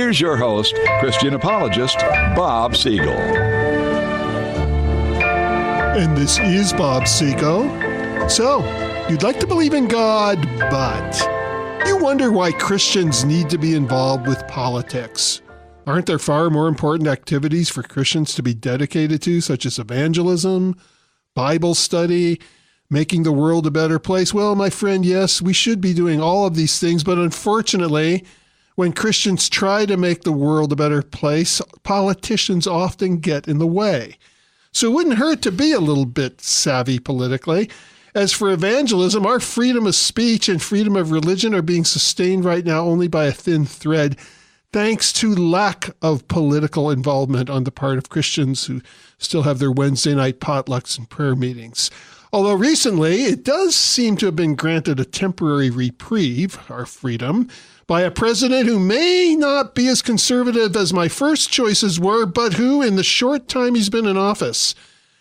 here's your host, Christian apologist, Bob Siegel. And this is Bob Siegel. So, you'd like to believe in God, but you wonder why Christians need to be involved with politics. Aren't there far more important activities for Christians to be dedicated to, such as evangelism, Bible study, making the world a better place? Well, my friend, yes, we should be doing all of these things, but unfortunately, when Christians try to make the world a better place, politicians often get in the way. So it wouldn't hurt to be a little bit savvy politically. As for evangelism, our freedom of speech and freedom of religion are being sustained right now only by a thin thread, thanks to lack of political involvement on the part of Christians who still have their Wednesday night potlucks and prayer meetings. Although recently, it does seem to have been granted a temporary reprieve, our freedom, by a president who may not be as conservative as my first choices were, but who, in the short time he's been in office,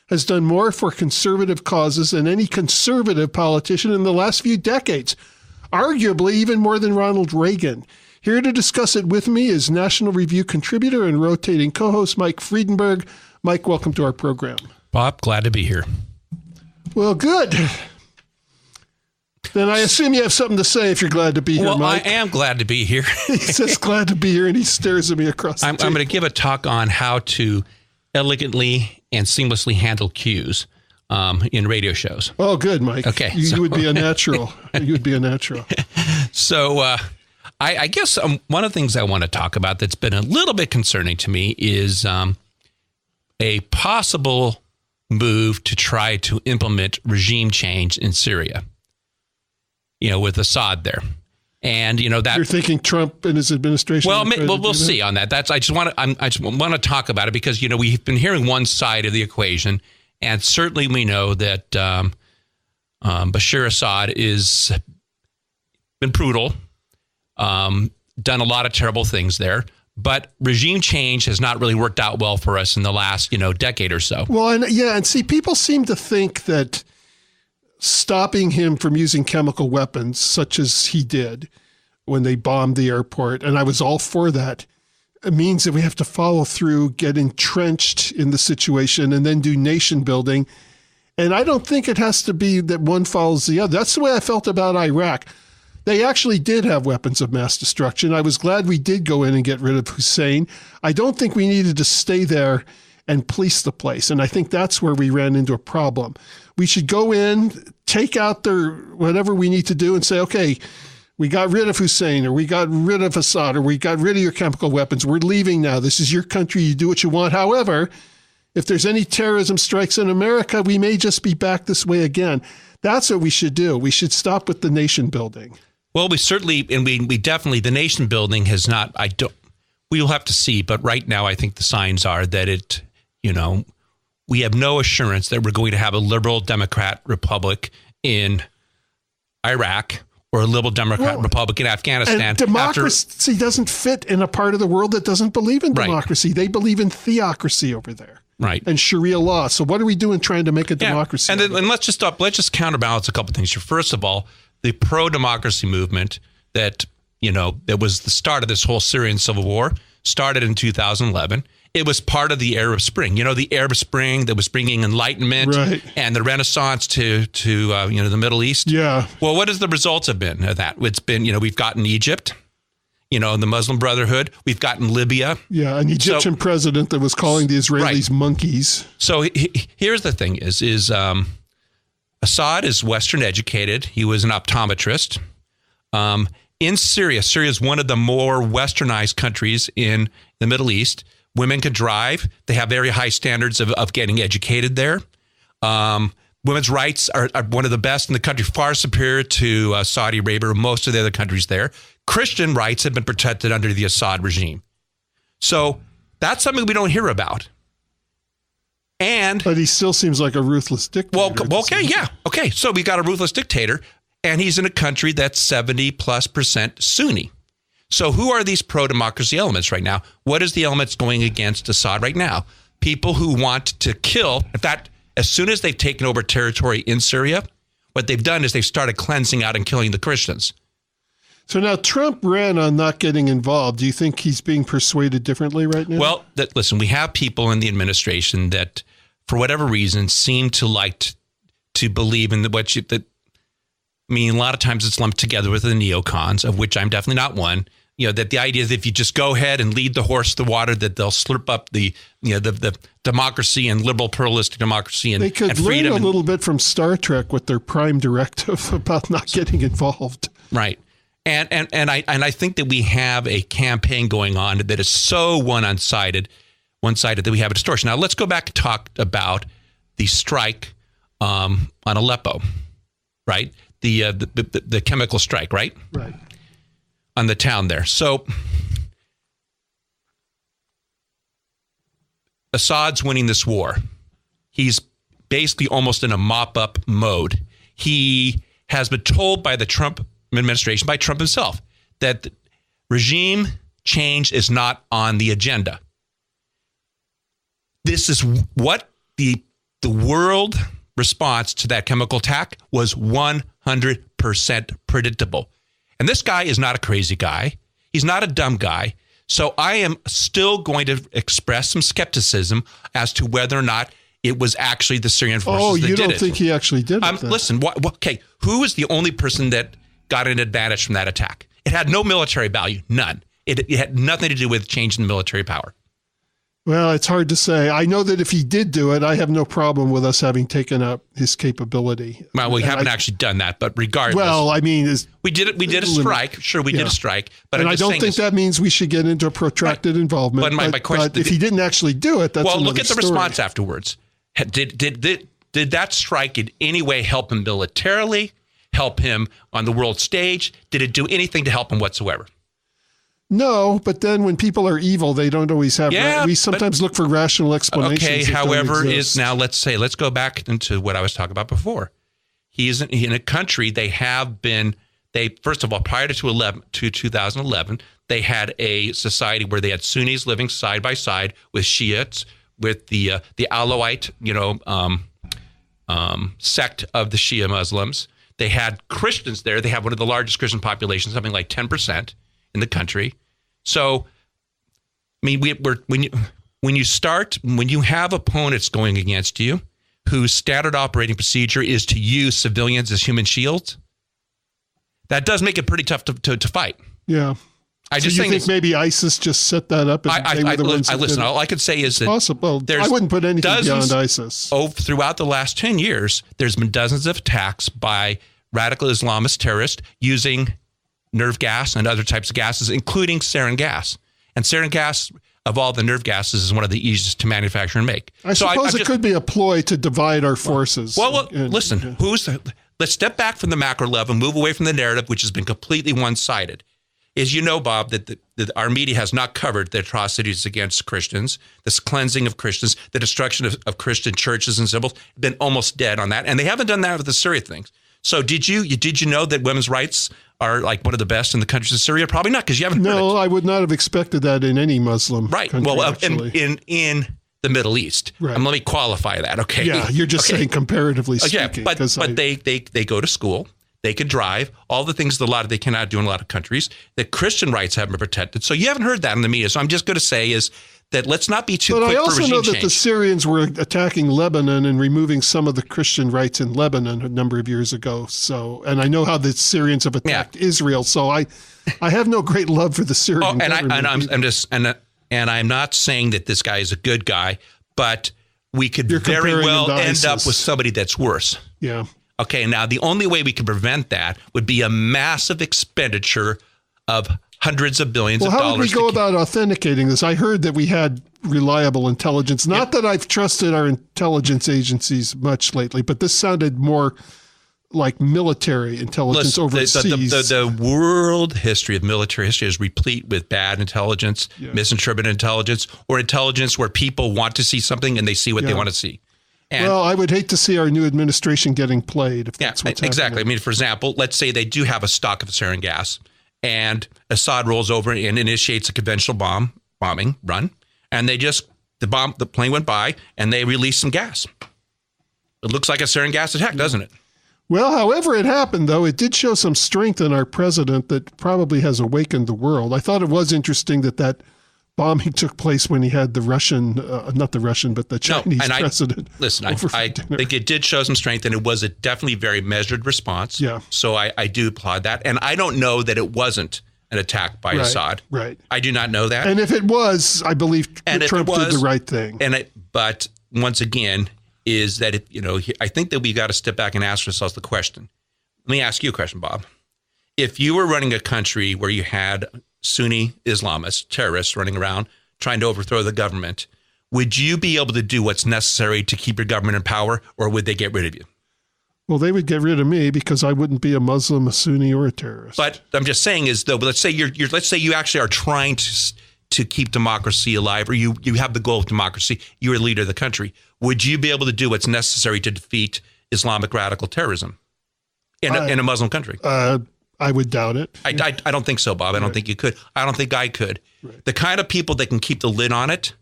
has done more for conservative causes than any conservative politician in the last few decades, arguably even more than Ronald Reagan. Here to discuss it with me is National Review contributor and rotating co-host Mike Fredenburg. Mike, welcome to our program. Bob, glad to be here. Well, good. Then I assume you have something to say if you're glad to be here, Mike. Well, I am glad to be here. He says glad to be here, and he stares at me across the I'm table. going to give a talk on how to elegantly and seamlessly handle cues in radio shows. Oh, good, Mike. Okay. You would be a natural. You would be a natural. So I guess one of the things I want to talk about that's been a little bit concerning to me is a possible move to try to implement regime change in Syria, with Assad there. And, that you're thinking Trump and his administration. Well, we'll see on that. I just want to talk about it because, we've been hearing one side of the equation. And certainly we know that Bashar Assad is been brutal, done a lot of terrible things there. But regime change has not really worked out well for us in the last, decade or so. Well, and see, people seem to think that stopping him from using chemical weapons, such as he did when they bombed the airport, and I was all for that, it means that we have to follow through, get entrenched in the situation, and then do nation building. And I don't think it has to be that one follows the other. That's the way I felt about Iraq. They actually did have weapons of mass destruction. I was glad we did go in and get rid of Hussein. I don't think we needed to stay there and police the place. And I think that's where we ran into a problem. We should go in, take out their whatever we need to do and say, okay, we got rid of Hussein, or we got rid of Assad, or we got rid of your chemical weapons. We're leaving now. This is your country. You do what you want. However, if there's any terrorism strikes in America, we may just be back this way again. That's what we should do. We should stop with the nation building. Well, we certainly, and we definitely, the nation building has not, we'll have to see, but right now I think the signs are that it, we have no assurance that we're going to have a liberal Democrat republic in Iraq or a liberal Democrat republic in Afghanistan. And democracy doesn't fit in a part of the world that doesn't believe in democracy. Right. They believe in theocracy over there. Right. And Sharia law. So what are we doing trying to make a democracy? And let's just counterbalance a couple of things here. First of all, the pro-democracy movement that, that was the start of this whole Syrian civil war started in 2011. It was part of the Arab Spring, the Arab Spring that was bringing enlightenment and the Renaissance to the Middle East. Yeah. Well, what has the results have been of that? It's been, we've gotten Egypt, the Muslim Brotherhood. We've gotten Libya. Yeah, an Egyptian president that was calling the Israelis monkeys. So here's the thing is Assad is Western educated. He was an optometrist. In Syria is one of the more westernized countries in the Middle East. Women could drive. They have very high standards of getting educated there. Women's rights are one of the best in the country, far superior to Saudi Arabia or most of the other countries there. Christian rights have been protected under the Assad regime. So that's something we don't hear about. But he still seems like a ruthless dictator. Well, okay, yeah. Okay, so we got a ruthless dictator, and he's in a country that's 70+% Sunni. So who are these pro-democracy elements right now? What is the elements going against Assad right now? People who want to kill. In fact, as soon as they've taken over territory in Syria, what they've done is they've started cleansing out and killing the Christians. So now Trump ran on not getting involved. Do you think he's being persuaded differently right now? Well, listen, we have people in the administration that, for whatever reason, seem to like to believe in a lot of times it's lumped together with the neocons, of which I'm definitely not one. That the idea is if you just go ahead and lead the horse to the water, that they'll slurp up the democracy and liberal pluralistic democracy and freedom. They could learn a little bit from Star Trek with their prime directive about not getting involved. Right. And I think that we have a campaign going on that is so one-sided that we have a distortion. Now, let's go back and talk about the strike on Aleppo, right? The chemical strike, right? Right. On the town there. So Assad's winning this war. He's basically almost in a mop-up mode. He has been told by the Trump administration, by Trump himself, that regime change is not on the agenda. This is what the world response to that chemical attack was 100% predictable. And this guy is not a crazy guy. He's not a dumb guy. So I am still going to express some skepticism as to whether or not it was actually the Syrian forces that did it. Oh, you don't think he actually did it? Listen, okay, who is the only person that got an advantage from that attack? It had no military value, none. It had nothing to do with changing military power. Well, it's hard to say. I know that if he did do it, I have no problem with us having taken up his capability. Well, we haven't actually done that, but regardless. Well, I mean, we did it. We did a strike. Sure, we did a strike. But I don't think that means we should get into a protracted involvement. But my question: if he didn't actually do it, that's look at the story. response afterwards. Did that strike in any way help him militarily? Help him on the world stage? Did it do anything to help him whatsoever? No, but then when people are evil, they don't always have. We sometimes look for rational explanations. Okay, however, let's go back into what I was talking about before. He's in a country. First of all, prior to 2011, they had a society where they had Sunnis living side by side with Shiites, with the Alawite, sect of the Shia Muslims. They had Christians there. They have one of the largest Christian populations, something like 10% in the country. So, I mean, when you have opponents going against you, whose standard operating procedure is to use civilians as human shields, that does make it pretty tough to fight. Yeah. You think maybe ISIS just set that up? Listen, all I could say is that possible. I wouldn't put anything beyond ISIS. Throughout the last 10 years, there's been dozens of attacks by radical Islamist terrorists using nerve gas and other types of gases, including sarin gas. And sarin gas, of all the nerve gases, is one of the easiest to manufacture and make. I suppose it could be a ploy to divide our forces. Listen, let's step back from the macro level and move away from the narrative, which has been completely one-sided. As you know, Bob, that our media has not covered the atrocities against Christians, this cleansing of Christians, the destruction of Christian churches and symbols, been almost dead on that. And they haven't done that with the Syria things. So did you know that women's rights are like one of the best in the countries of Syria? Probably not, because you haven't heard it. No, I would not have expected that in any Muslim country. Well, in the Middle East. Right. Let me qualify that, okay? Yeah, you're just saying comparatively speaking. Yeah, but they go to school. They can drive, all the things that they cannot do in a lot of countries, that Christian rights haven't been protected. So you haven't heard that in the media. So I'm just going to say is that let's not be too quick for regime change. But I also know that the Syrians were attacking Lebanon and removing some of the Christian rights in Lebanon a number of years ago. And I know how the Syrians have attacked Israel. So I have no great love for the Syrian government. And I'm not saying that this guy is a good guy, but we could very well end up with somebody that's worse. Yeah. Okay, now the only way we can prevent that would be a massive expenditure of hundreds of billions of dollars. Well, how would we go about authenticating this? I heard that we had reliable intelligence. Not that I've trusted our intelligence agencies much lately, but this sounded more like military intelligence overseas. The world history of military history is replete with bad intelligence, misinterpreted intelligence, or intelligence where people want to see something and they see what they want to see. Well, I would hate to see our new administration getting played if that's what's happening. Exactly. I mean, for example, let's say they do have a stock of sarin gas and Assad rolls over and initiates a conventional bombing run, and the plane went by and they released some gas. It looks like a sarin gas attack, doesn't it? Well, however it happened, though, it did show some strength in our president that probably has awakened the world. I thought it was interesting that bombing took place when he had the Russian, not the Russian, but the Chinese president. I think it did show some strength, and it was a definitely very measured response. Yeah. So I do applaud that. And I don't know that it wasn't an attack by Assad. Right. I do not know that. And if it was, I believe Trump did the right thing. But once again, is that I think that we got to step back and ask ourselves the question. Let me ask you a question, Bob. If you were running a country where you had Sunni Islamists, terrorists running around trying to overthrow the government, would you be able to do what's necessary to keep your government in power, or would they get rid of you? Well, they would get rid of me because I wouldn't be a Muslim, a Sunni, or a terrorist. But I'm just saying let's say let's say you actually are trying to keep democracy alive, or you have the goal of democracy. You're a leader of the country. Would you be able to do what's necessary to defeat Islamic radical terrorism in a Muslim country? I would doubt it. I don't think so, Bob. I don't think you could. I don't think I could. Right. The kind of people that can keep the lid on it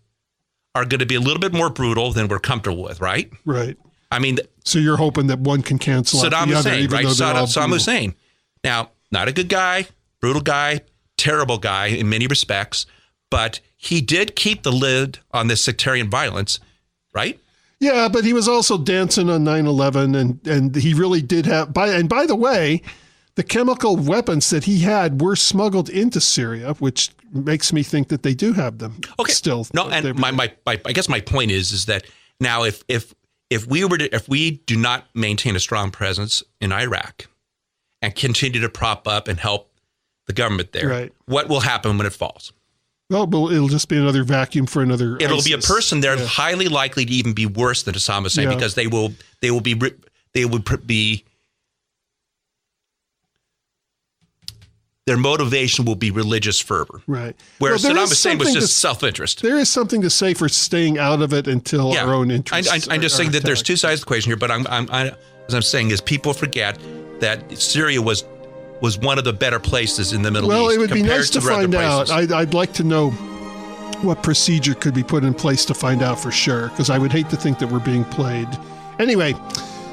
are going to be a little bit more brutal than we're comfortable with, right? Right. I mean, so you're hoping that one can cancel out the other, Hussein, even right? though they're all Saddam Hussein. Now, not a good guy, brutal guy, terrible guy in many respects, but he did keep the lid on this sectarian violence, right? Yeah, but he was also dancing on 9/11, and he really did have. By the way, the chemical weapons that he had were smuggled into Syria, which makes me think that they do have them. Okay. Still. No, and I guess my point is that now if we do not maintain a strong presence in Iraq and continue to prop up and help the government there, right, what will happen when it falls? Well, it'll just be another vacuum for another. It'll ISIS. be a person there highly likely to even be worse than Saddam Hussein because they will be their motivation will be religious fervor. Right. Where Saddam Hussein was just self-interest. There is something to say for staying out of it until our own interests. I'm just saying that there's two sides of the equation here, but as I'm saying is people forget that Syria was one of the better places in the Middle East. Well, it would be nice to find out. I'd like to know what procedure could be put in place to find out for sure, because I would hate to think that we're being played. Anyway,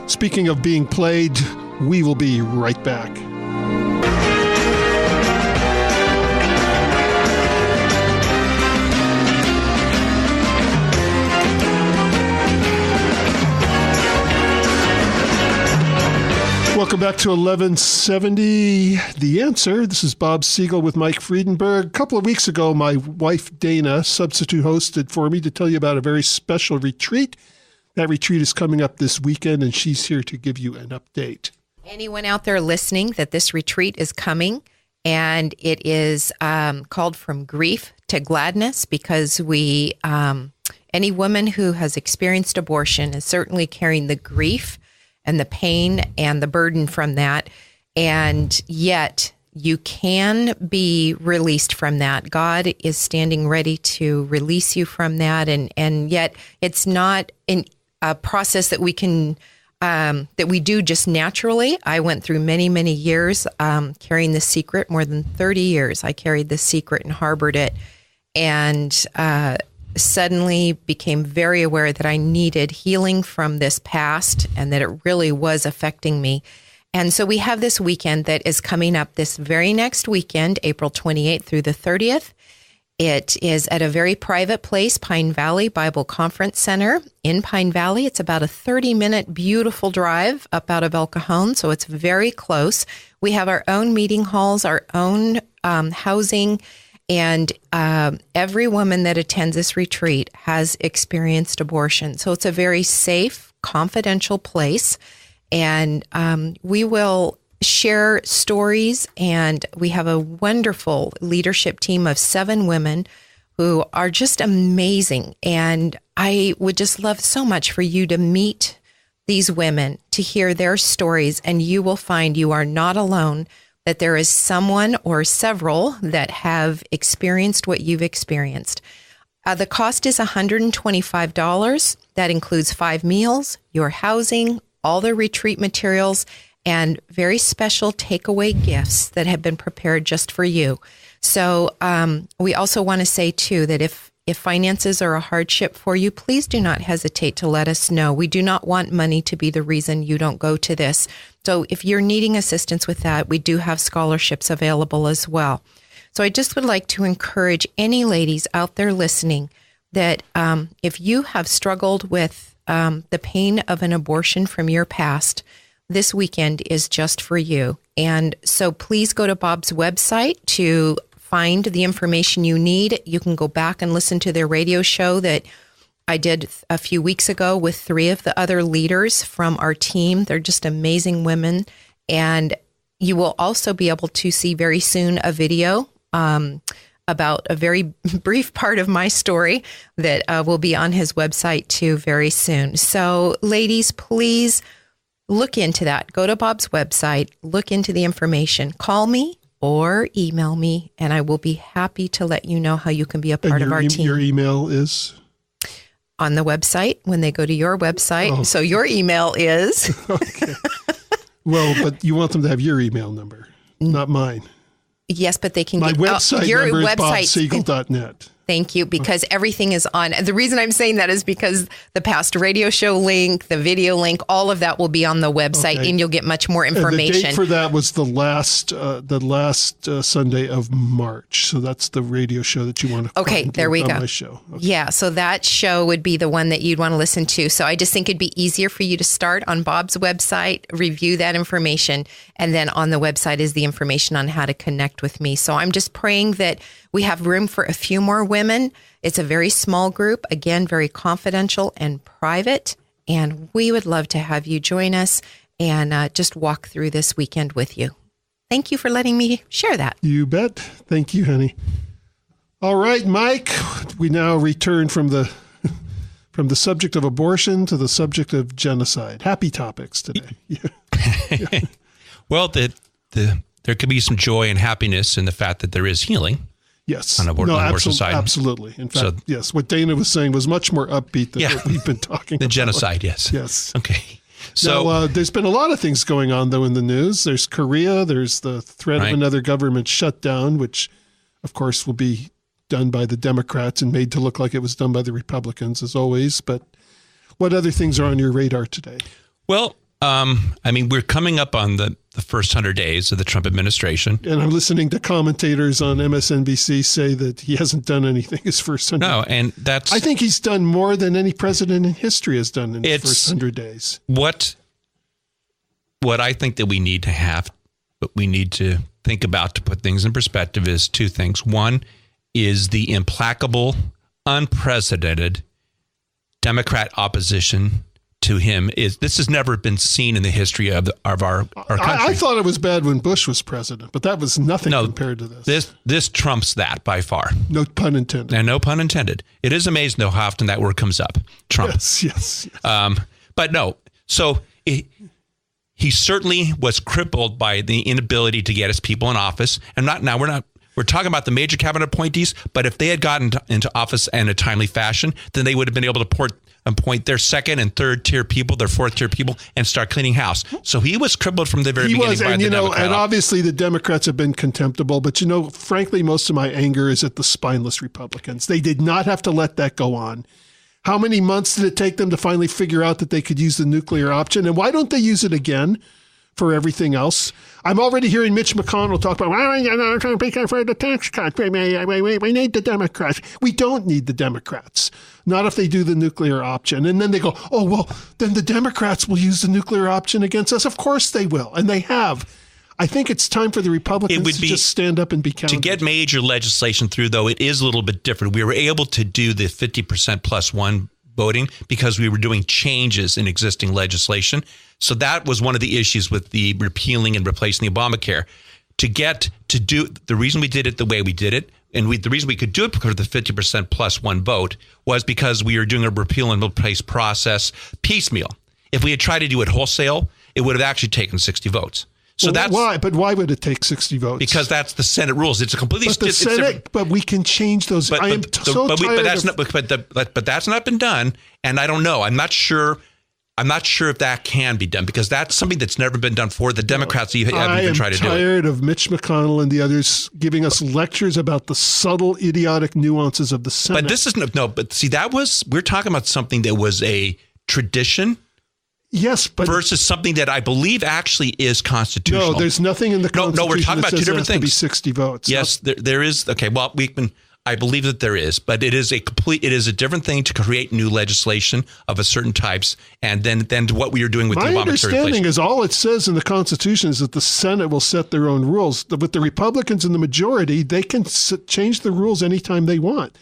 speaking of being played, we will be right back. Welcome back to 1170 The Answer. This is Bob Siegel with Mike Fredenburg. A couple of weeks ago, my wife Dana substitute hosted for me to tell you about a very special retreat. That retreat is coming up this weekend, and she's here to give you an update. Anyone out there listening that this retreat is coming, and it is called From Grief to Gladness, because any woman who has experienced abortion is certainly carrying the grief and the pain and the burden from that. And yet you can be released from that. God is standing ready to release you from that. And yet it's not a process that we can, that we do just naturally. I went through many, many years carrying this secret, more than 30 years. I carried this secret and harbored it. And suddenly became very aware that I needed healing from this past and that it really was affecting me. And so we have this weekend that is coming up this very next weekend, April 28th through the 30th. It is at a very private place, Pine Valley Bible Conference Center in Pine Valley. It's about a 30-minute beautiful drive up out of El Cajon, so it's very close. We have our own meeting halls, our own housing. And every woman that attends this retreat has experienced abortion. So it's a very safe, confidential place. And we will share stories. And we have a wonderful leadership team of 7 women who are just amazing. And I would just love so much for you to meet these women, to hear their stories. And you will find you are not alone, that there is someone or several that have experienced what you've experienced. The cost is $125. That includes 5 meals, your housing, all the retreat materials, and very special takeaway gifts that have been prepared just for you. So we also want to say, too, that if If finances are a hardship for you, please do not hesitate to let us know. We do not want money to be the reason you don't go to this. So if you're needing assistance with that, we do have scholarships available as well. So I just would like to encourage any ladies out there listening that if you have struggled with the pain of an abortion from your past, this weekend is just for you. And so please go to Bob's website to find the information you need. You can go back and listen to their radio show that I did a few weeks ago with 3 of the other leaders from our team. They're just amazing women. And you will also be able to see very soon a video about a very brief part of my story that will be on his website too very soon. So ladies, please look into that. Go to Bob's website, look into the information, call me or email me, and I will be happy to let you know how you can be a part of our team. Your email is? On the website, when they go to your website. Oh. So your email is? Okay. Well, but you want them to have your email number, not mine. Yes, but they can My get website your number website. is bobsiegel.net. Thank you, because everything is on. The reason I'm saying that is because the past radio show link, the video link, all of that will be on the website, and you'll get much more information. And the date for that was the last Sunday of March. So that's the radio show that you want to. Okay, there we go. My show. Okay. Yeah, so that show would be the one that you'd want to listen to. So I just think it'd be easier for you to start on Bob's website, review that information, and then on the website is the information on how to connect with me. So I'm just praying that we have room for a few more women. It's a very small group, again, very confidential and private. And we would love to have you join us and just walk through this weekend with you. Thank you for letting me share that. You bet. Thank you, honey. All right, Mike, we now return from the subject of abortion to the subject of genocide. Happy topics today. Yeah. Well, there could be some joy and happiness in the fact that there is healing. Yes. On the abortion side. Absolutely. In fact, yes. What Dana was saying was much more upbeat than what we've been talking about. The genocide, yes. Yes. Okay. So now, there's been a lot of things going on, though, in the news. There's Korea. There's the threat of another government shutdown, which, of course, will be done by the Democrats and made to look like it was done by the Republicans, as always. But what other things are on your radar today? Well, we're coming up on the first 100 days of the Trump administration. And I'm listening to commentators on MSNBC say that he hasn't done anything his first 100 days. No, and that's... I think he's done more than any president in history has done in his first 100 days. What I think that we need to have, what we need to think about to put things in perspective is 2 things. One is the implacable, unprecedented Democrat opposition to him. This has never been seen in the history of our country. I thought it was bad when Bush was president, but that was nothing compared to this. This trumps that by far. No pun intended. And no pun intended. It is amazing, though, how often that word comes up. Trump. Yes. But no. So he certainly was crippled by the inability to get his people in office. And we're talking about the major cabinet appointees, but if they had gotten into office in a timely fashion, then they would have been able to appoint their second and third tier people, their fourth tier people, and start cleaning house. So he was crippled from the very beginning by the Democrat. And obviously the Democrats have been contemptible, but frankly, most of my anger is at the spineless Republicans. They did not have to let that go on. How many months did it take them to finally figure out that they could use the nuclear option? And why don't they use it again for everything else? I'm already hearing Mitch McConnell talk about, for the tax cut. We need the Democrats. We don't need the Democrats. Not if they do the nuclear option. And then they go, oh, well, then the Democrats will use the nuclear option against us. Of course they will. And they have. I think it's time for the Republicans to just stand up and be counted. To get major legislation through, though, it is a little bit different. We were able to do the 50% plus one voting because we were doing changes in existing legislation. So that was one of the issues with the repealing and replacing the Obamacare. The reason we did it the way we did it, and the reason we could do it because of the 50% plus one vote was because we were doing a repeal and replace process piecemeal. If we had tried to do it wholesale, it would have actually taken 60 votes. So that's why. But why would it take 60 votes? Because that's the Senate rules. It's a completely different. But we can change those. But that's not been done, and I don't know. I'm not sure. I'm not sure if that can be done because that's something that's never been done for the Democrats. Haven't even tried to do it. I am tired of Mitch McConnell and the others giving us lectures about the subtle, idiotic nuances of the Senate. But this isn't, but see, we're talking about something that was a tradition. Yes, but versus something that I believe actually is constitutional. No, there's nothing in the Constitution. No, we're talking about two different things. To be 60 votes. Yes, there is. Okay, well, I believe that there is, but it is a different thing to create new legislation of a certain types, and then what we are doing with the Obamacare. My understanding is all it says in the Constitution is that the Senate will set their own rules. With the Republicans in the majority, they can change the rules anytime they want.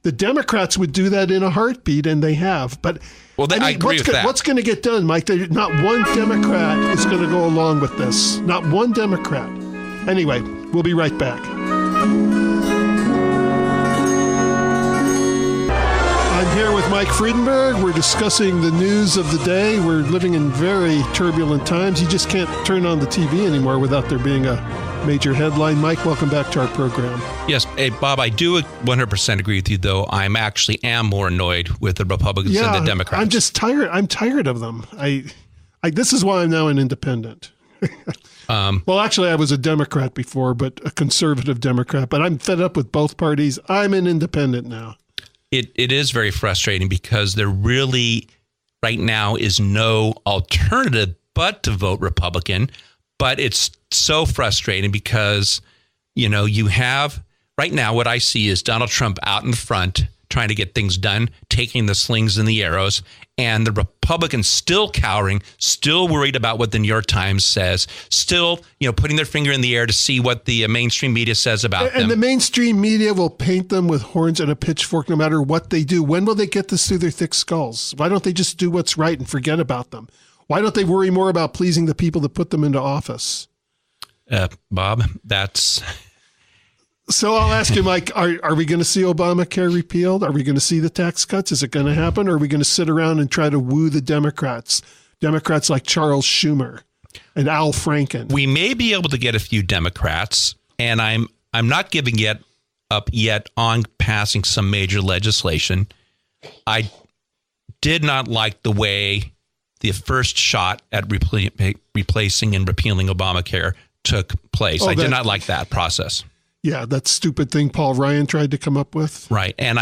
The Democrats would do that in a heartbeat, and they have. But I agree with that. What's going to get done, Mike? Not one Democrat is going to go along with this. Not one Democrat. Anyway, we'll be right back. I'm here with Mike Fredenburg. We're discussing the news of the day. We're living in very turbulent times. You just can't turn on the TV anymore without there being a major headline. Mike, welcome back to our program. Yes. Hey, Bob, I do 100% agree with you, though. I'm actually more annoyed with the Republicans than the Democrats. I'm just tired. I'm tired of them. This is why I'm now an independent. Well, actually, I was a Democrat before, but a conservative Democrat. But I'm fed up with both parties. I'm an independent now. It is very frustrating because there really, right now, is no alternative but to vote Republican. But it's so frustrating because, you have right now what I see is Donald Trump out in front trying to get things done, taking the slings and the arrows, and the Republicans still cowering, still worried about what the New York Times says, still, putting their finger in the air to see what the mainstream media says about them. And the mainstream media will paint them with horns and a pitchfork no matter what they do. When will they get this through their thick skulls? Why don't they just do what's right and forget about them? Why don't they worry more about pleasing the people that put them into office? Bob, that's... So I'll ask you, Mike, are we going to see Obamacare repealed? Are we going to see the tax cuts? Is it going to happen? Or are we going to sit around and try to woo the Democrats? Democrats like Charles Schumer and Al Franken. We may be able to get a few Democrats, and I'm not giving up yet on passing some major legislation. I did not like the way the first shot at replacing and repealing Obamacare took place. I did not like that process. Yeah, that stupid thing Paul Ryan tried to come up with. Right. And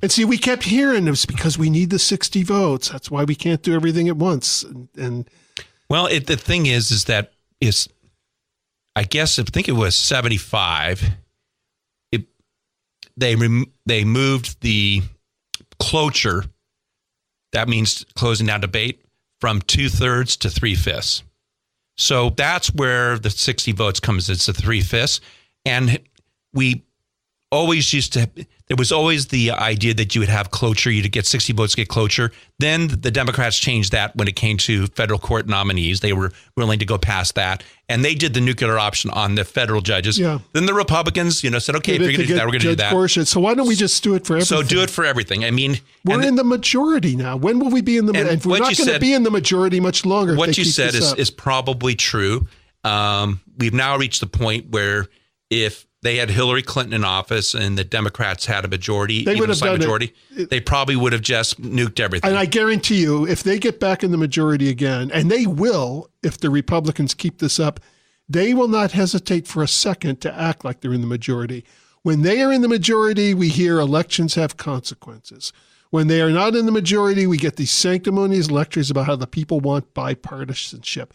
see, we kept hearing it was because we need the 60 votes. That's why we can't do everything at once. And well, the thing is that I guess I think it was 75. They moved the cloture. That means closing down debate from 2/3 to 3/5. So that's where the 60 votes comes. It's the 3/5. And we always there was always the idea that you would have cloture, you'd get 60 votes to get cloture. Then the Democrats changed that when it came to federal court nominees. They were willing to go past that. And they did the nuclear option on the federal judges. Yeah. Then the Republicans, said, okay, if you're going to do that, we're going to do that. Gorsuch. So why don't we just do it for everything? So do it for everything. I mean, we're in the majority now. When will we be in the majority? And we're not going to be in the majority much longer. What you said is probably true. We've now reached the point where if they had Hillary Clinton in office and the Democrats had a majority, they probably would have just nuked everything. And I guarantee you, if they get back in the majority again, and they will, if the Republicans keep this up, they will not hesitate for a second to act like they're in the majority. When they are in the majority, we hear elections have consequences. When they are not in the majority, we get these sanctimonious lectures about how the people want bipartisanship.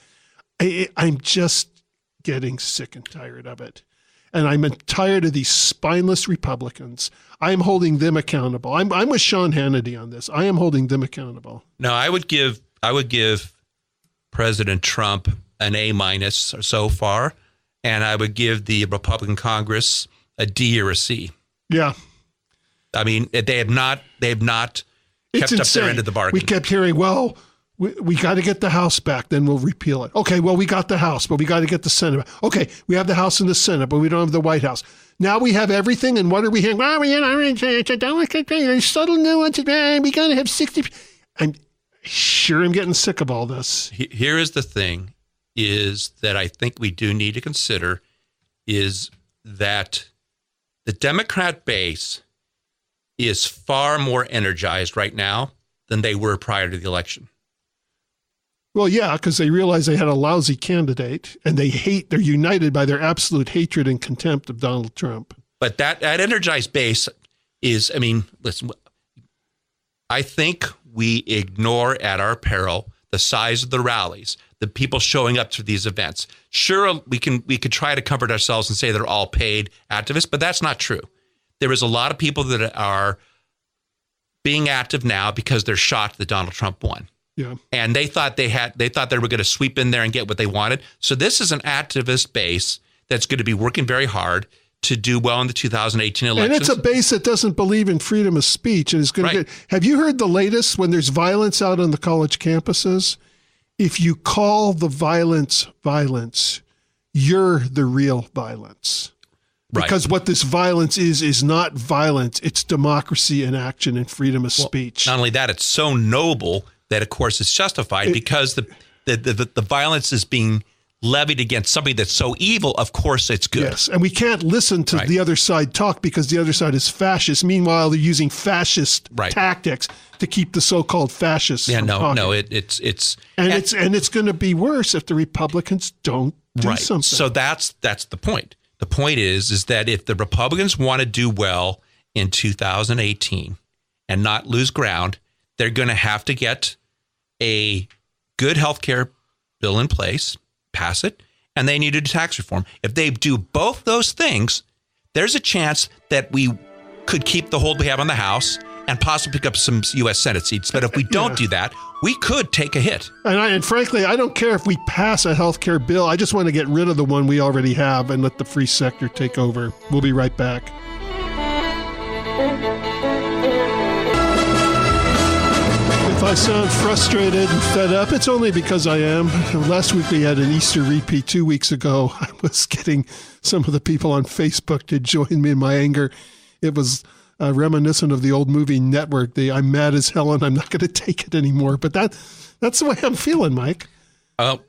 I'm just getting sick and tired of it. And I'm tired of these spineless Republicans. I'm holding them accountable. I'm with Sean Hannity on this. I am holding them accountable. No, I would give President Trump an A- so far, and I would give the Republican Congress a D or a C. Yeah. I mean, they have not kept up their end of the bargain. We kept hearing, well, we got to get the House back, then we'll repeal it. Okay, well, we got the House, but we got to get the Senate back. Okay, we have the House and the Senate, but we don't have the White House. Now we have everything, and what are we hearing? Well, it's a delicate thing. There's subtle nuances. We got to have 60. I'm getting sick of all this. Here is the thing, is that I think we do need to consider is that the Democrat base is far more energized right now than they were prior to the election. Well, yeah, because they realize they had a lousy candidate, and they're united by their absolute hatred and contempt of Donald Trump. But that energized base is, I mean, listen, I think we ignore at our peril the size of the rallies, the people showing up to these events. Sure, we could try to comfort ourselves and say they're all paid activists, but that's not true. There is a lot of people that are being active now because they're shocked that Donald Trump won. Yeah. And they thought they were going to sweep in there and get what they wanted. So this is an activist base that's going to be working very hard to do well in the 2018 elections. And it's a base that doesn't believe in freedom of speech and is going to get. Have you heard the latest when there's violence out on the college campuses? If you call the violence violence, you're the real violence. Because what this violence is not violence. It's democracy in action and freedom of speech. Not only that, it's so noble that, of course, it's justified because the violence is being levied against somebody that's so evil. Of course, it's good. Yes, and we can't listen to the other side talk because the other side is fascist. Meanwhile, they're using fascist tactics to keep the so-called fascists from talking. It's going to be worse if the Republicans don't do something. So that's the point. The point is that if the Republicans want to do well in 2018 and not lose ground, they're going to have to get a good health care bill in place, pass it, and they need to do tax reform. If they do both those things, there's a chance that we could keep the hold we have on the House and possibly pick up some U.S. Senate seats. But if we don't do that, we could take a hit. And frankly, I don't care if we pass a health care bill. I just want to get rid of the one we already have and let the free sector take over. We'll be right back. If I sound frustrated and fed up, it's only because I am. Last week we had an Easter repeat. 2 weeks ago, I was getting some of the people on Facebook to join me in my anger. It was reminiscent of the old movie Network, I'm mad as hell and I'm not going to take it anymore. But that's the way I'm feeling, Mike. Bob,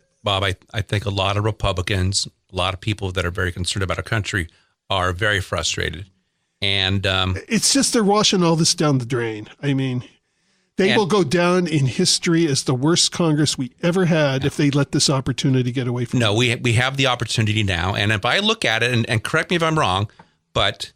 I think a lot of Republicans, a lot of people that are very concerned about our country are very frustrated. And it's just they're washing all this down the drain. I mean, they will go down in history as the worst Congress we ever had if they let this opportunity get away from them. No, we have the opportunity now. And if I look at it, and correct me if I'm wrong, but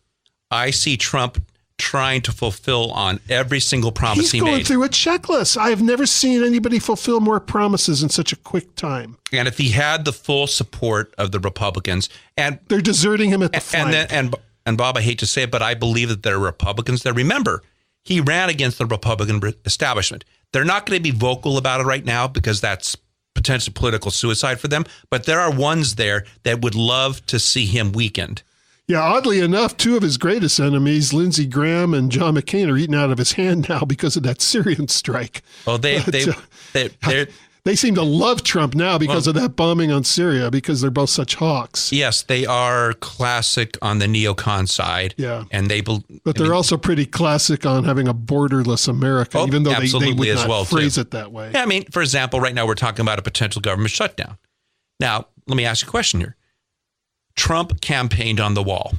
I see Trump trying to fulfill on every single promise he made. He's going through a checklist. I've never seen anybody fulfill more promises in such a quick time. And if he had the full support of the Republicans, and they're deserting him at the flank. And Bob, I hate to say it, but I believe that there are Republicans that remember he ran against the Republican establishment. They're not going to be vocal about it right now because that's potential political suicide for them. But there are ones there that would love to see him weakened. Yeah, oddly enough, two of his greatest enemies, Lindsey Graham and John McCain, are eaten out of his hand now because of that Syrian strike. Well, they seem to love Trump now because of that bombing on Syria because they're both such hawks. Yes, they are classic on the neocon side. Yeah, and but they're also pretty classic on having a borderless America, even though they would not phrase it that way. Yeah, I mean, for example, right now we're talking about a potential government shutdown. Now, let me ask you a question here. Trump campaigned on the wall.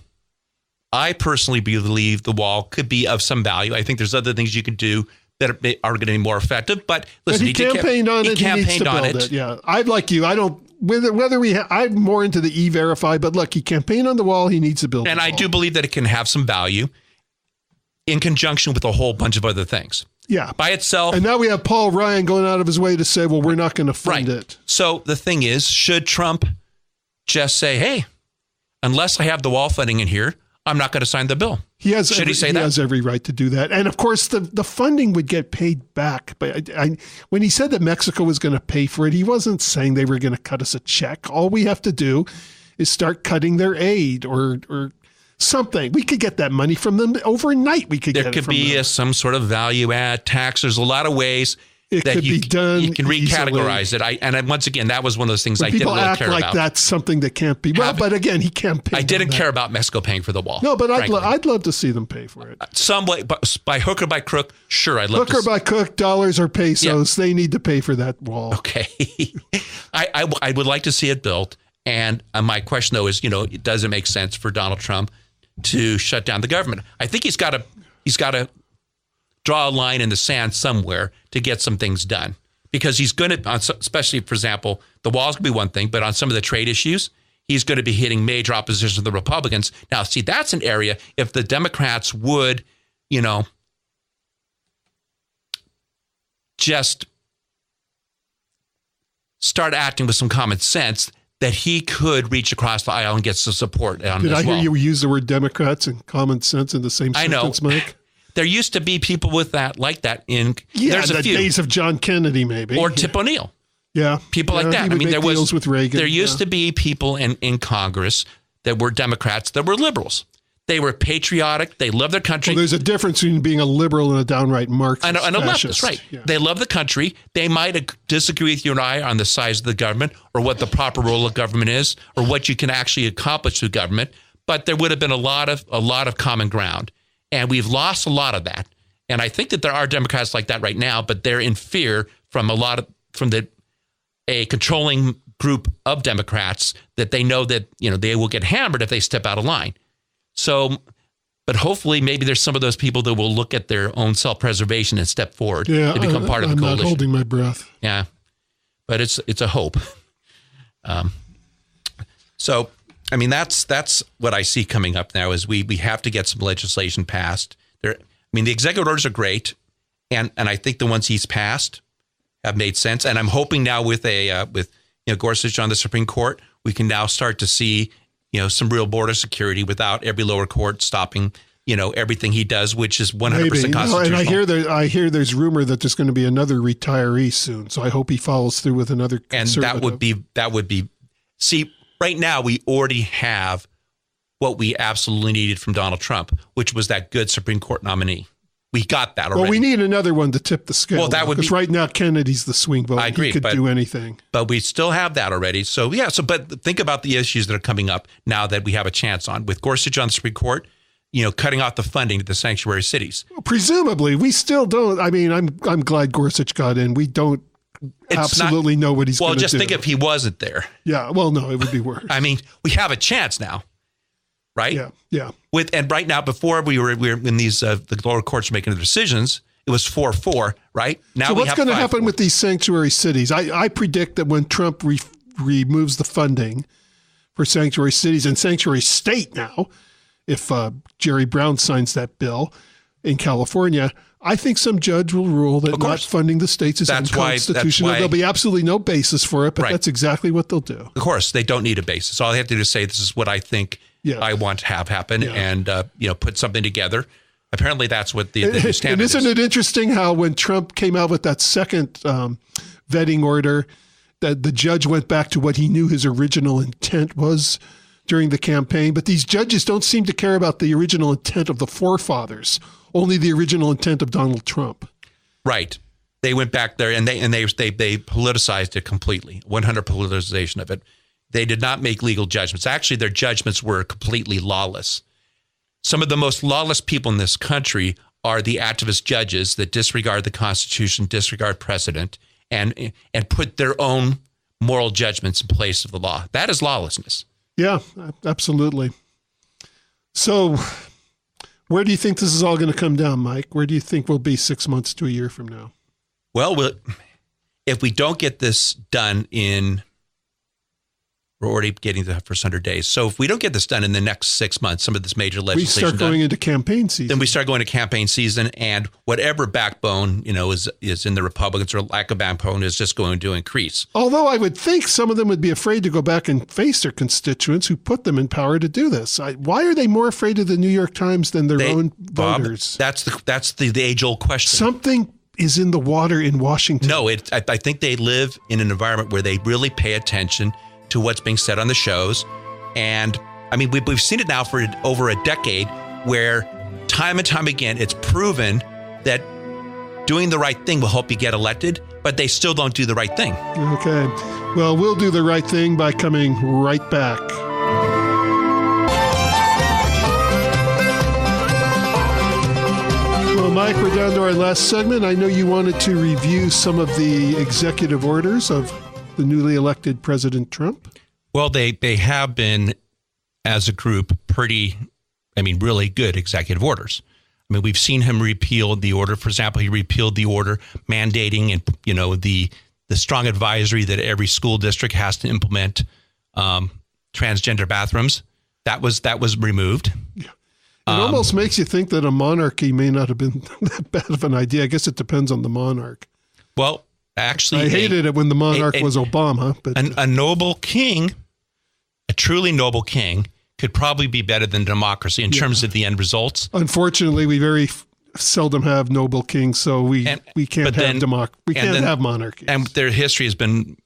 I personally believe the wall could be of some value. I think there's other things you could do that are going to be more effective. But listen, he campaigned on it. He needs to build it. Yeah, I'm like you. I don't I'm more into the E-Verify. But look, he campaigned on the wall. He needs to build. And I do believe that it can have some value in conjunction with a whole bunch of other things. Yeah, by itself. And now we have Paul Ryan going out of his way to say, "Well, we're not going to fund it." So the thing is, should Trump just say, "Hey, unless I have the wall funding in here, I'm not going to sign the bill"? Should he say that? He has every right to do that. And of course, the funding would get paid back. But when he said that Mexico was going to pay for it, he wasn't saying they were going to cut us a check. All we have to do is start cutting their aid or something. We could get that money from them overnight. There could be some sort of value add tax. There's a lot of ways it that could be done. You can recategorize it. And once again, that was one of those things I didn't really care about. People act like that's something that can't be. Well, but again, he campaigned. I didn't care about Mexico paying for the wall. No, but I'd love to see them pay for it. Some way, by hook or by crook, sure, I'd love to. Hook or by crook, dollars or pesos, they need to pay for that wall. Okay. I would like to see it built. And my question, though, is, does it make sense for Donald Trump to shut down the government? I think he's got to draw a line in the sand somewhere to get some things done. because he's going to, especially, for example, the wall's going to be one thing, but on some of the trade issues, he's going to be hitting major opposition to the Republicans. Now, see, that's an area, if the Democrats would, just start acting with some common sense, that he could reach across the aisle and get some support on Did as I hear well. you use the word Democrats and common sense in the same sentence, Mike? There used to be people with that, like that in there's the days of John Kennedy, maybe. Or Tip O'Neill. Yeah. People like that. I mean, there was with Reagan. There used to be people in Congress that were Democrats that were liberals. They were patriotic. They loved their country. Well, there's a difference between being a liberal and a downright Marxist. And a fascist. leftist, right. Yeah. They love the country. They might disagree with you and I on the size of the government or what the proper role of government is or what you can actually accomplish through government. But there would have been a lot of common ground. And we've lost a lot of that. And I think that there are Democrats like that right now, but they're in fear from a controlling group of Democrats that they know that, they will get hammered if they step out of line. So, but hopefully maybe there's some of those people that will look at their own self-preservation and step forward to become part of the coalition. I'm not holding my breath. Yeah, but it's a hope. So, I mean, that's what I see coming up now is we have to get some legislation passed. The executive orders are great, and I think the ones he's passed have made sense. And I'm hoping now with Gorsuch on the Supreme Court, we can now start to see some real border security without every lower court stopping everything he does, which is 100% constitutional. And I hear there's rumor that there's going to be another retiree soon. So I hope he follows through with another conservative. And that would be. See, right now we already have what we absolutely needed from Donald Trump, which was that good Supreme Court nominee. We got that already. Well, we need another one to tip the scale. Well, that would be, because right now Kennedy's the swing vote. I agree. He could do anything. But we still have that already. So yeah. But think about the issues that are coming up now that we have a chance on with Gorsuch on the Supreme Court. Cutting off the funding to the sanctuary cities. Well, presumably, we still don't. I mean, I'm glad Gorsuch got in. We don't absolutely know what he's going to do. Well, just think if he wasn't there. Yeah. Well, no, it would be worse. I mean, we have a chance now. Right? Yeah. And right now, before we were in these, the lower courts were making the decisions, it was 4-4, right? Now so what's going to happen with these sanctuary cities? I predict that when Trump removes the funding for sanctuary cities and sanctuary state now, if Jerry Brown signs that bill in California, I think some judge will rule that not funding the states is unconstitutional. There'll be absolutely no basis for it, but that's exactly what they'll do. Of course, they don't need a basis. All they have to do is say, this is what I think I want to have happen and, put something together. Apparently, that's what the new standard is. And isn't it interesting how when Trump came out with that second vetting order, that the judge went back to what he knew his original intent was during the campaign? But these judges don't seem to care about the original intent of the forefathers, only the original intent of Donald Trump. Right. They went back there and they politicized it completely, 100% politicization of it. They did not make legal judgments. Actually, their judgments were completely lawless. Some of the most lawless people in this country are the activist judges that disregard the Constitution, disregard precedent, and put their own moral judgments in place of the law. That is lawlessness. Yeah, absolutely. So where do you think this is all going to come down, Mike? Where do you think we'll be 6 months to a year from now? Well, if we don't get this done we're already getting the first 100 days. So if we don't get this done in the next 6 months, some of this major legislation we start going into campaign season. Then we start going to campaign season, and whatever backbone, is in the Republicans or lack of backbone is just going to increase. Although I would think some of them would be afraid to go back and face their constituents who put them in power to do this. Why are they more afraid of the New York Times than their own voters? Bob, that's the age-old question. Something is in the water in Washington. No, I think they live in an environment where they really pay attention to what's being said on the shows. And I mean, we've seen it now for over a decade where time and time again, it's proven that doing the right thing will help you get elected, but they still don't do the right thing. Okay. Well, we'll do the right thing by coming right back. Well, Mike, we're down to our last segment. I know you wanted to review some of the executive orders of the newly elected President Trump? Well, they have been, as a group, really good executive orders. I mean, we've seen him repeal the order. For example, he repealed the order mandating and the strong advisory that every school district has to implement transgender bathrooms. That was removed. Yeah. It almost makes you think that a monarchy may not have been that bad of an idea. I guess it depends on the monarch. Well, actually, I hated it when the monarch was Obama. But a noble king, a truly noble king, could probably be better than democracy in terms of the end results. Unfortunately, we very seldom have noble kings, so we can't have monarchies. And their history has been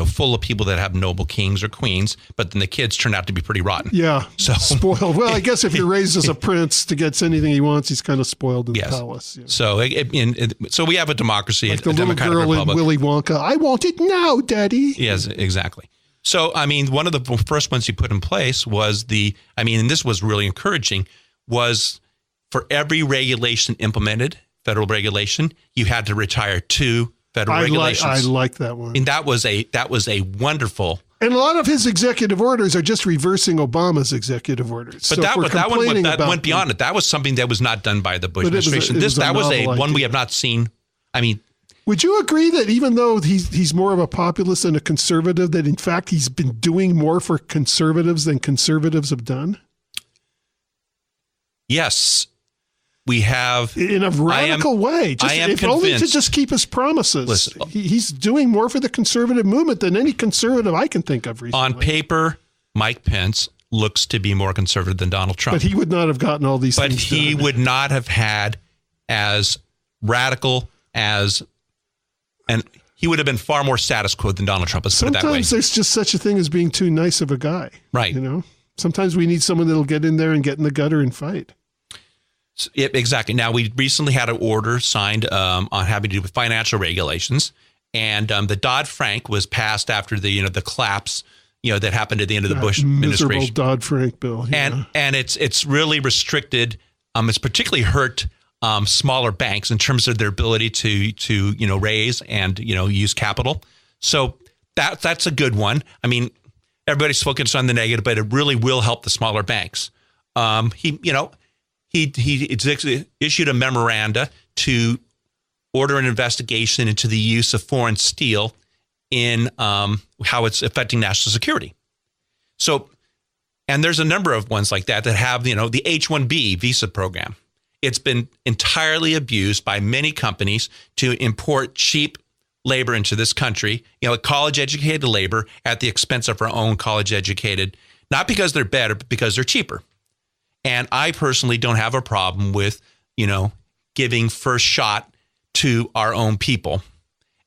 full of people that have noble kings or queens, but then the kids turn out to be pretty rotten. Yeah, so spoiled. Well, I guess if you're raised as a prince to get anything he wants, he's kind of spoiled in the palace. Yeah. So we have a democracy, like a the little democratic girl republic. in Willy Wonka. I want it now, Daddy. Yes, exactly. So, I mean, one of the first ones you put in place was and this was really encouraging, was for every regulation implemented, federal regulation, you had to retire 2 federal regulations. I like that one. And that was a wonderful. And a lot of his executive orders are just reversing Obama's executive orders. But that went beyond it. That was something that was not done by the Bush administration. That was one we have not seen. I mean, would you agree that even though he's more of a populist than a conservative, that in fact he's been doing more for conservatives than conservatives have done? Yes. We have in a radical way. Only to just keep his promises. Listen, he's doing more for the conservative movement than any conservative I can think of recently. On paper, Mike Pence looks to be more conservative than Donald Trump. But he would not have gotten all these things done. But he would not have had as radical and he would have been far more status quo than Donald Trump. Let's put it that way. Sometimes there's just such a thing as being too nice of a guy. Right. Sometimes we need someone that'll get in there and get in the gutter and fight. Exactly. Now, we recently had an order signed on having to do with financial regulations, and the Dodd-Frank was passed after the collapse that happened at the end of the Bush administration. Miserable Dodd-Frank bill. Yeah. And it's really restricted. It's particularly hurt smaller banks in terms of their ability to raise and use capital. So that's a good one. I mean, everybody's focused on the negative, but it really will help the smaller banks. He issued a memoranda to order an investigation into the use of foreign steel in how it's affecting national security. So, and there's a number of ones like that have, the H-1B visa program. It's been entirely abused by many companies to import cheap labor into this country, college-educated labor at the expense of our own college-educated, not because they're better, but because they're cheaper. And I personally don't have a problem with, giving first shot to our own people.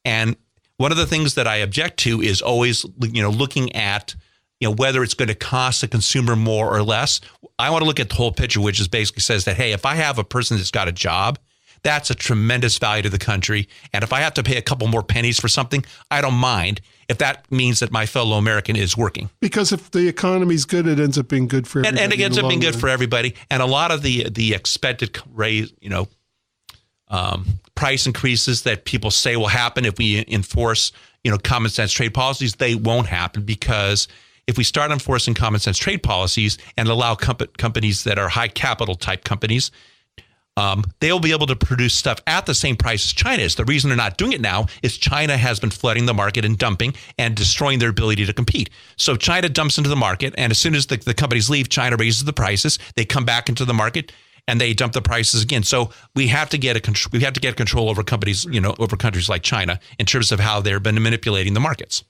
And one of the things that I object to is always, looking at, whether it's going to cost the consumer more or less. I want to look at the whole picture, which is basically says that, hey, if I have a person that's got a job, that's a tremendous value to the country. And if I have to pay a couple more pennies for something, I don't mind if that means that my fellow American is working. Because if the economy's good, it ends up being good for everybody. And it ends up being good for everybody. And a lot of the expected raise, price increases that people say will happen if we enforce, common sense trade policies, they won't happen, because if we start enforcing common sense trade policies and allow companies that are high capital type companies, they'll be able to produce stuff at the same price as China is. The reason they're not doing it now is China has been flooding the market and dumping and destroying their ability to compete. So China dumps into the market, and as soon as the companies leave, China raises the prices. They come back into the market and they dump the prices again. So we have to get control over companies, over countries like China in terms of how they've been manipulating the markets.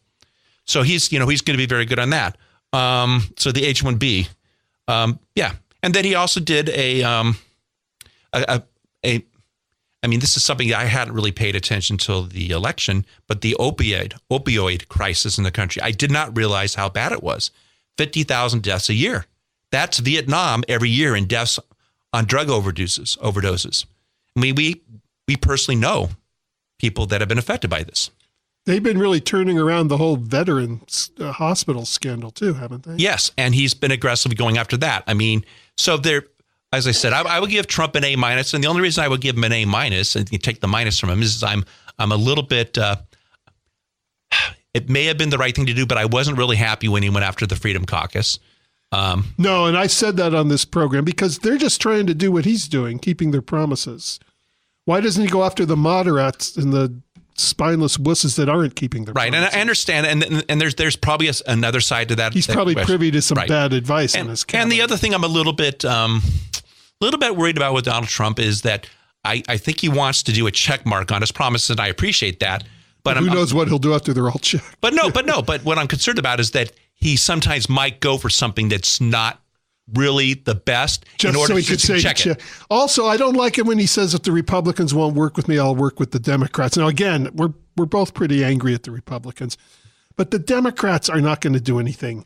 So he's going to be very good on that. So the H-1B, yeah, and then he also did this is something I hadn't really paid attention till the election, but the opioid crisis in the country. I did not realize how bad it was. 50,000 deaths a year. That's Vietnam every year in deaths on drug overdoses. I mean, we personally know people that have been affected by this. They've been really turning around the whole veterans hospital scandal too, haven't they? Yes, and he's been aggressively going after that. I mean, so there. As I said, I would give Trump an A-, and the only reason I would give him an A-, and you take the minus from him, is I'm a little bit. It may have been the right thing to do, but I wasn't really happy when he went after the Freedom Caucus. No, and I said that on this program because they're just trying to do what he's doing, keeping their promises. Why doesn't he go after the moderates and the spineless wusses that aren't keeping their right. promises. And I understand, and there's probably another side to that. He's probably question. privy to some Right. bad advice on his cabinet. And the other thing I'm a little bit worried about with Donald Trump is that I think he wants to do a check mark on his promises, and I appreciate that. But who knows what he'll do after they're all checked. But what I'm concerned about is that he sometimes might go for something that's not really the best just in order so he to could say check it. Also, I don't like it when he says if the Republicans won't work with me, I'll work with the Democrats. Now, again, we're both pretty angry at the Republicans, but the Democrats are not going to do anything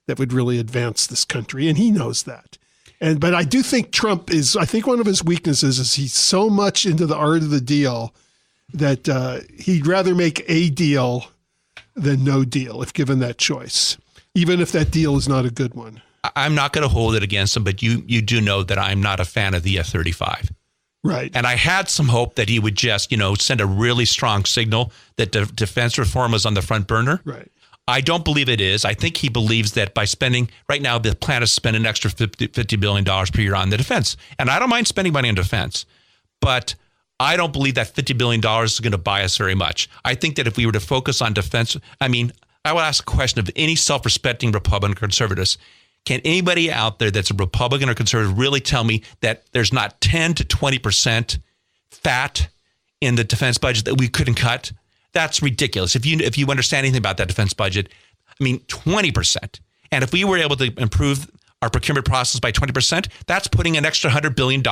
that would really advance this country, and he knows that. But I do think Trump I think one of his weaknesses is he's so much into the art of the deal that he'd rather make a deal than no deal if given that choice, even if that deal is not a good one. I'm not going to hold it against him, but you do know that I'm not a fan of the F-35. Right. And I had some hope that he would just, send a really strong signal that defense reform was on the front burner. Right. I don't believe it is. I think he believes that by spending, right now, the plan is to spend an extra $50 billion per year on the defense. And I don't mind spending money on defense, but I don't believe that $50 billion is going to buy us very much. I think that if we were to focus on defense, I would ask a question of any self-respecting Republican or conservatives. Can anybody out there that's a Republican or conservative really tell me that there's not 10 to 20% fat in the defense budget that we couldn't cut? That's ridiculous. If you understand anything about that defense budget, 20%. And if we were able to improve our procurement process by 20%, that's putting an extra $100 billion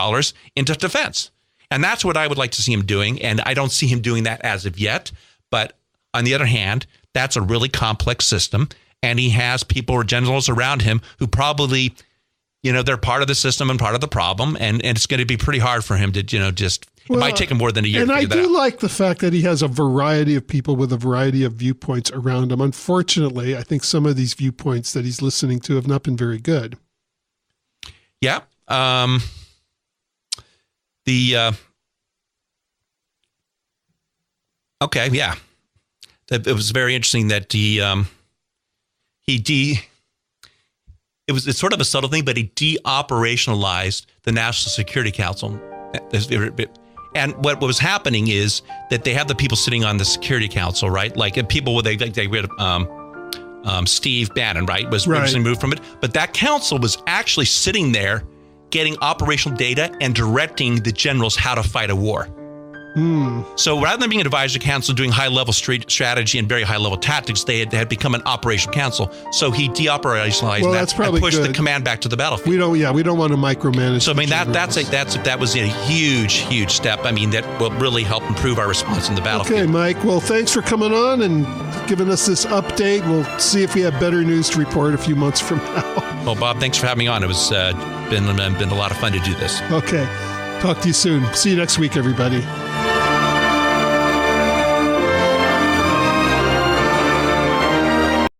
into defense. And that's what I would like to see him doing. And I don't see him doing that as of yet. But on the other hand, that's a really complex system. And he has people or generals around him who probably, they're part of the system and part of the problem. And it's going to be pretty hard for him to, it might take him more than a year to figure that out. And I do like the fact that he has a variety of people with a variety of viewpoints around him. Unfortunately, I think some of these viewpoints that he's listening to have not been very good. Yeah. Okay, yeah. It was very interesting that it's sort of a subtle thing, but he de-operationalized the National Security Council. And what was happening is that they have the people sitting on the Security Council, right? Like people they Steve Bannon, right, was originally moved from it. But that council was actually sitting there getting operational data and directing the generals how to fight a war. So rather than being an advisory council doing high-level strategy and very high-level tactics, they had become an operational council. So he de-operationalized that and pushed the command back to the battlefield. We don't want to micromanage. So that was a huge step. That will really help improve our response in the battlefield. Okay, Mike. Well, thanks for coming on and giving us this update. We'll see if we have better news to report a few months from now. Well, Bob, thanks for having me on. It was been a lot of fun to do this. Okay. Talk to you soon. See you next week, everybody.